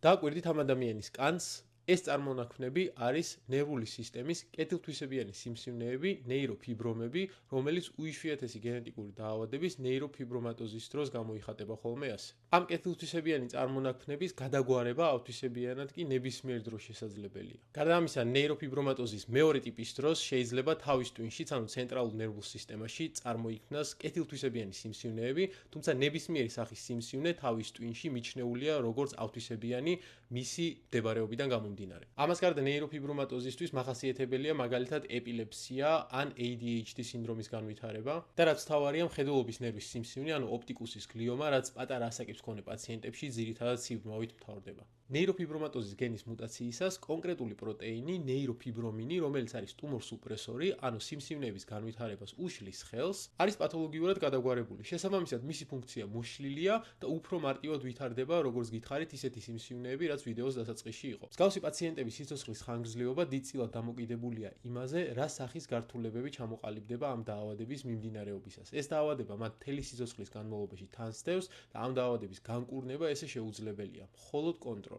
დააკვირდით ამ ადამიანის კანს. ეს წარმონაქმნები არის ნერვული სისტემის კეთილთვისებიანი სიმსივნეები, ნეიროფიბრომები, რომელიც უიშვიათესი გენეტიკური დაავადების ნეიროფიბრომატოზის დროს გამოიხატება ხოლმე ასე. ამ კეთილთვისებიანი წარმონაქმნების გადაგვარება ავთვისებიანად კი ნებისმიერ დროს შესაძლებელია. გარდა ამისა, ნეიროფიბრომატოზის მეორე ტიპის დროს შეიძლება თავის ტვინშიც, ანუ ცენტრალურ ნერვულ სისტემაში წარმოიქმნას კეთილთვისებიანი სიმსივნეები, თუმცა ნებისმიერი სახის სიმსივნე თავის ტვინში მიჩნეულია როგორც ავთვისებიანი მისი მდებარეობიდან გამომდინარე. ამას გარდა ნეიროფიბრომატოზისთვის მახასიათებელია მაგალითად ეპილეფსია ან ADHD სინდრომის განვითარება და რაც მთავარია მხედველობის ნერვის სიმსივნე, ანუ ოპტიკუსის გლიომა, რაც პატარა ასაკის მქონე პაციენტებში ძირითადად სიბრმავით მთავრდება. ნეიროფიბრომატოზის გენის მუტაციისას კონკრეტული პროტეინი, ნეიროფიბრომინი, რომელიც არის ტუმორსუპრესორი, ანუ სიმსივნეების განვითარებას უშლის ხელს, არის პათოლოგიურად გადაგვარებული. შესაბამისად, მისი ფუნქცია მოშლილია და უფრო მარტივად ვითარდება, როგორც გითხარით, ისეთი სიმსივნეები, რაც ვიდეოს დასაწყისში იყო. მსგავსი პაციენტების სიცოცხლის ხანგრძლივობა დიდწილად დამოკიდებულია იმაზე, რა სახის გართულებები ჩამოყალიბდება ამ დაავადების მიმდინარეობისას. ეს დაავადება მათ მთელი სიცოცხლის განმავლობაში თან სდევს და ამ დაავადების განკურნება ესე შეუძლებელია, მხოლოდ კონტროლი.